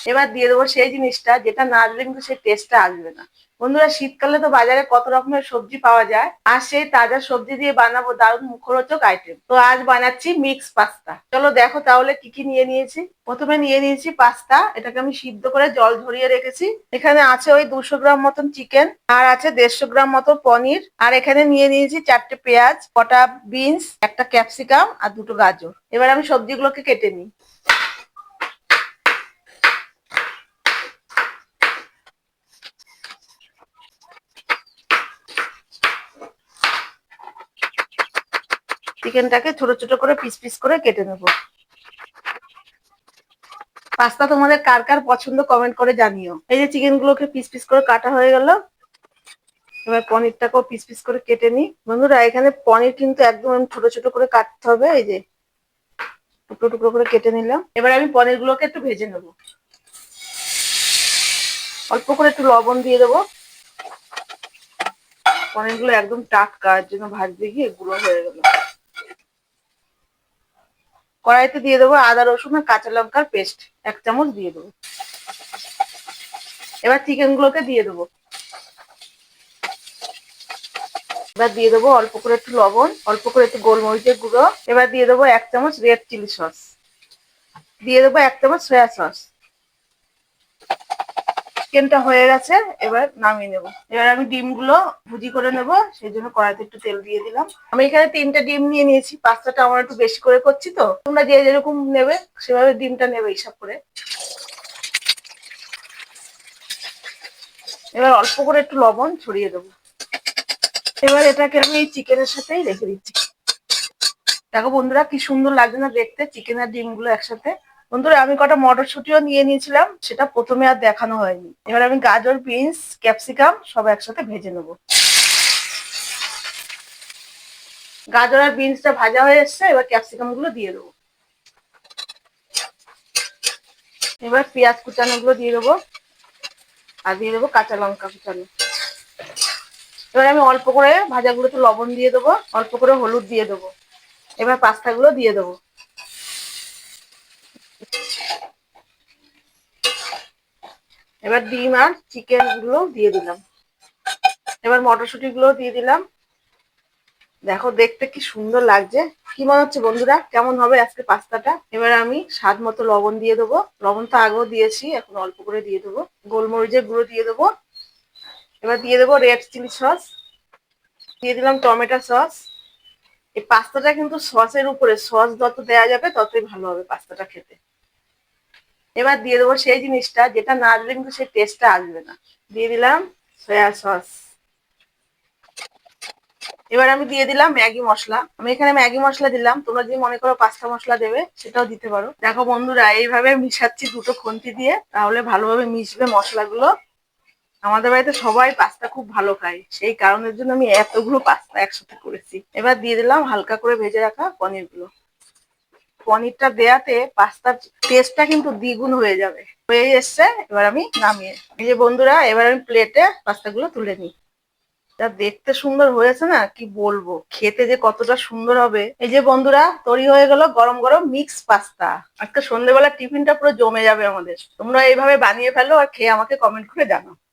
এবার দিয়ে দেবো সেই জিনিসটা যেটা না দিলে কিন্তু সেই টেস্টটা আসবে না। বন্ধুরা, শীতকালে তো বাজারে কত রকমের সবজি পাওয়া যায়, আর সেই তাজা সবজি দিয়ে বানাবো দারুণ মুখরোচক আইটেম। তো আজ বানাচ্ছি মিক্স পাস্তা। চলো দেখো তাহলে কি কি নিয়ে নিয়েছি। প্রথমে নিয়ে নিয়েছি পাস্তা, এটাকে আমি সিদ্ধ করে জল ঝরিয়ে রেখেছি। এখানে আছে ওই 200 গ্রাম মতন চিকেন, আর আছে 150 গ্রাম মতো পনির, আর এখানে নিয়ে নিয়েছি 4টে পেঁয়াজ, কটা বিনস, একটা ক্যাপসিকাম আর 2টো গাজর। এবার আমি সবজিগুলোকে কেটে নিই। চিকেনটাকে ছোট ছোট করে পিস পিস করে কেটে নেবো। পাস্তা তোমাদের কার কার পছন্দ কমেন্ট করে জানিও। এই যে চিকেন গুলোকে পিস পিস করে কাটা হয়ে গেল। এবার পনিরটাকেও পিস পিস করে কেটে নিই। বন্ধুরা, এখানে পনির কিন্তু একদম ছোট ছোট করে কাটতে হবে। এই যে টুকরো টুকরো করে কেটে নিলাম। এবার আমি পনির গুলোকে একটু ভেজে নেবো। অল্প করে একটু লবণ দিয়ে দেবো। পনির গুলো একদম টাটকা, এর জন্য ভাজতে গিয়ে গুঁড়ো হয়ে গেল। কড়াইতে দিয়ে দেবো আদা রসুন আর কাঁচা লঙ্কার পেস্ট 1 চামচ দিয়ে দেবো। এবার চিকেন গুলোকে দিয়ে দেবো। এবার দিয়ে দেবো অল্প করে একটু লবণ, অল্প করে একটু গোলমরিচের গুঁড়ো। এবার দিয়ে দেবো 1 চামচ রেড চিলি সস, দিয়ে দেবো 1 চামচ সয়া সস। চিকেনটা হয়ে গেছে, এবার নামিয়ে নেবো। এবার আমি ডিমগুলো ভুজি করে নেবো, সেই জন্য কড়াইতে একটু তেল দিয়ে দিলাম। আমি এখানে 3টে ডিম নিয়ে নিয়েছি। পাস্তাটা আমার একটু বেশি করে করছি, তো তোমরা যে যেরকম নেবে সেভাবে ডিমটা নেবে হিসাব করে। এবার অল্প করে একটু লবণ ছড়িয়ে দেবো। এবার এটাকে আমি এই চিকেনের সাথেই রেখে দিচ্ছি। দেখো বন্ধুরা, কি সুন্দর লাগছে না দেখতে চিকেন আর ডিম গুলো একসাথে। বন্ধুরা, আমি কটা মটরশুঁটিও নিয়ে নিয়েছিলাম, সেটা প্রথমে আর দেখানো হয়নি। এবার আমি গাজর, বিনস, ক্যাপসিকাম সব একসাথে ভেজে নেবো। গাজর আর বিনসটা ভাজা হয়ে এসছে, এবার ক্যাপসিকাম গুলো দিয়ে দেবো। এবার পেঁয়াজ কুচানো গুলো দিয়ে দেবো, আর দিয়ে দেবো কাঁচা লঙ্কা কুচানো। এবার আমি অল্প করে ভাজাগুলোতে লবণ দিয়ে দেবো, অল্প করে হলুদ দিয়ে দেবো। এবার পাস্তা গুলো দিয়ে দেবো। এবার ডিম আর চিকেন গুলো দিয়ে দিলাম। এবার মটরশুঁটি গুলো দিয়ে দিলাম। দেখো দেখতে কি সুন্দর লাগছে। কি মনে হচ্ছে বন্ধুরা, কেমন হবে আজকে পাস্তাটা? এবার আমি স্বাদ মতো লবণ দিয়ে দেবো। লবণ তো আগেও দিয়েছি, এখন অল্প করে দিয়ে দেবো। গোলমরিচের গুঁড়ো দিয়ে দেবো। এবার দিয়ে দেবো রেড চিলি সস, দিয়ে দিলাম টমেটো সস। এই পাস্তাটা কিন্তু সসের উপরে, সস যত দেওয়া যাবে ততই ভালো হবে পাস্তাটা খেতে। এবার দিয়ে দেবো সেই জিনিসটা যেটা না দিলে কিন্তু সেই টেস্টটা আসবে না। দিয়ে দিলাম সয়া সস। এবার আমি দিয়ে দিলাম ম্যাগি মশলা। আমি এখানে ম্যাগি মশলা দিলাম, তোমরা যদি মনে করো পাস্তা মশলা দেবে সেটাও দিতে পারো। দেখো বন্ধুরা, এইভাবে মিশাচ্ছি দুটো খুন্তি দিয়ে, তাহলে ভালোভাবে মিশবে মশলাগুলো। আমাদের বাড়িতে সবাই পাস্তা খুব ভালো খায়, সেই কারণের জন্য আমি এতগুলো পাস্তা একসাথে করেছি। এবার দিয়ে দিলাম হালকা করে ভেজে রাখা পনির গুলো। পনিরটা দেয়াতে পাস্তার টেস্টটা কিন্তু দ্বিগুণ হয়ে যাবে। হয়ে এসছে, এবার আমি নামিয়ে। এই যে বন্ধুরা, এবার আমি প্লেটে পাস্তাগুলো তুলে নিই। যা দেখতে সুন্দর হয়েছে না, কি বলবো, খেতে যে কতটা সুন্দর হবে। এই যে বন্ধুরা, তৈরি হয়ে গেল গরম গরম মিক্স পাস্তা। আজকে সন্ধ্যেবেলা টিফিনটা পুরো জমে যাবে আমাদের। তোমরা এইভাবে বানিয়ে ফেলো আর খেয়ে আমাকে কমেন্ট করে জানাও।